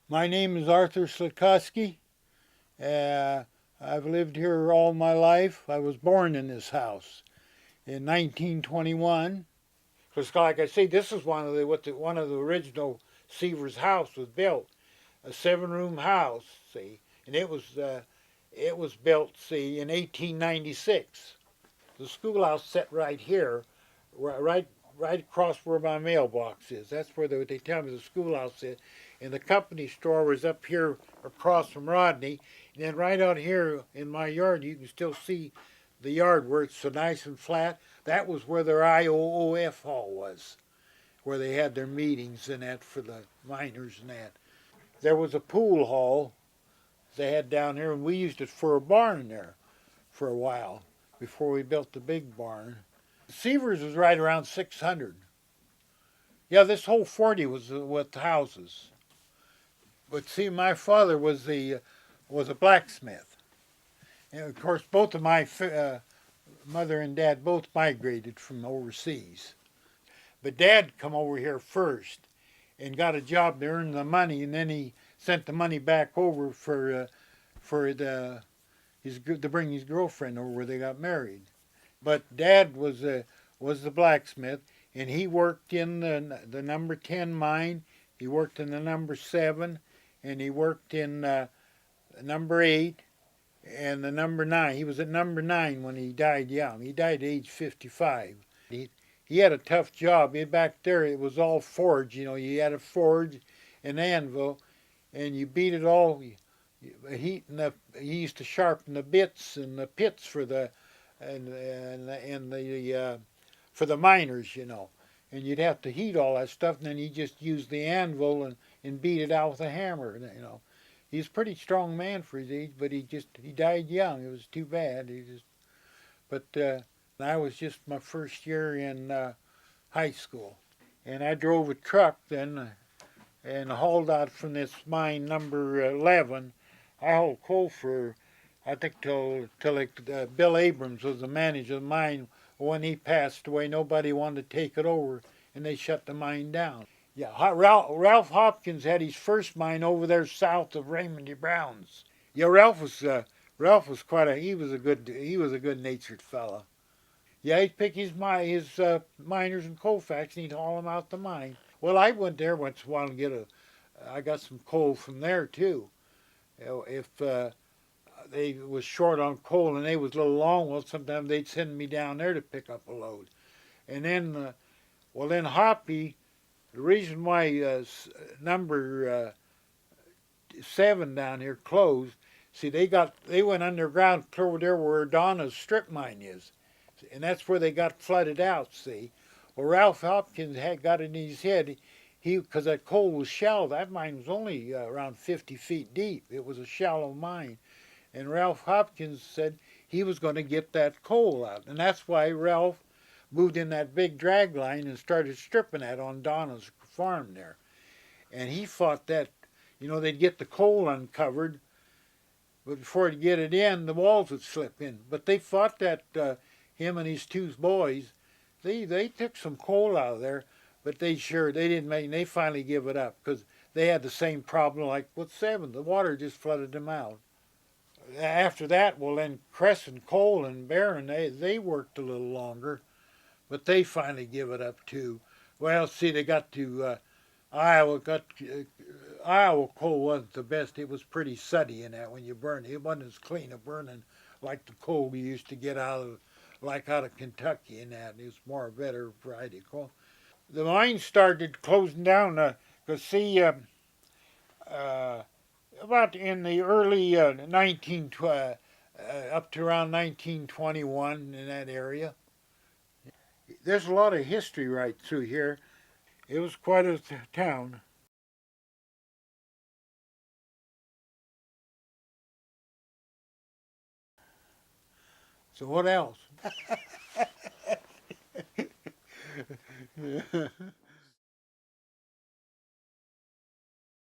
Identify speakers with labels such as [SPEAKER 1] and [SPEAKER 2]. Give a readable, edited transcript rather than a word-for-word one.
[SPEAKER 1] My name is Arthur Slatkoski. Uh, I've lived here all my life. I was born in this house in 1921. Because, like I say, this is one of the original Seevers house was built, a seven-room house. See, and it was built, see, in 1896. The schoolhouse set right here, right right across where my mailbox is. That's where they tell me the schoolhouse is. And the company store was up here across from Rodney. And then right out here in my yard, you can still see the yard where it's so nice and flat. That was where their IOOF hall was, where they had their meetings and that for the miners and that. There was a pool hall they had down here, and we used it for a barn there for a while before we built the big barn. Seevers was right around 600. Yeah, this whole 40 was with houses. But see, my father was a blacksmith, and of course, both of my mother and dad both migrated from overseas. But Dad come over here first and got a job to earn the money, and then he sent the money back over for to bring his girlfriend over where they got married. But Dad was the blacksmith, and he worked in the number 10 mine. He worked in the number 7, and he worked in number 8 and the number 9. He was at number 9 when he died young. He died at age 55. He had a tough job. Back there, it was all forge. You know, you had a forge, an anvil, and you beat it all. He used to sharpen the bits and the pits and for the miners, you know. And you'd have to heat all that stuff, and then you just use the anvil and beat it out with a hammer, you know. He's a pretty strong man for his age, but he died young. It was too bad. But I was just my first year in high school, and I drove a truck then and hauled out from this mine number 11. I hauled coal for I think till Bill Abrams was the manager of the mine. When he passed away, nobody wanted to take it over, and they shut the mine down. Yeah, Ralph Hopkins had his first mine over there south of Raymond D. Brown's. Yeah, Ralph was he was a good natured fella. Yeah, he'd pick his miners and coal facts, and he'd haul them out the mine. Well, I went there once in a while and I got some coal from there too. If they was short on coal and they was a little long, well, sometimes they'd send me down there to pick up a load. And then, then Hoppy, the reason why number 7 down here closed, see, they went underground clear over there where Donna's strip mine is, and that's where they got flooded out. See, well, Ralph Hopkins had got it in his head. Because that coal was shallow. That mine was only around 50 feet deep. It was a shallow mine. And Ralph Hopkins said he was going to get that coal out. And that's why Ralph moved in that big drag line and started stripping that on Donna's farm there. And he thought that, you know, they'd get the coal uncovered, but before they'd get it in, the walls would slip in. But they thought that him and his two boys, they took some coal out of there, but they didn't make, and they finally give it up because they had the same problem like with 7. The water just flooded them out. After that, well, then Crescent, Cole, and Barron, they worked a little longer, but they finally give it up too. Well, see, they got to Iowa. Iowa coal wasn't the best. It was pretty sooty in that when you burn it. It wasn't as clean a burning like the coal we used to get out of Kentucky and that. It was more better variety of coal. The mine started closing down because about in the early 19 up to around 1921 in that area. There's a lot of history right through here. It was quite a town. So what else?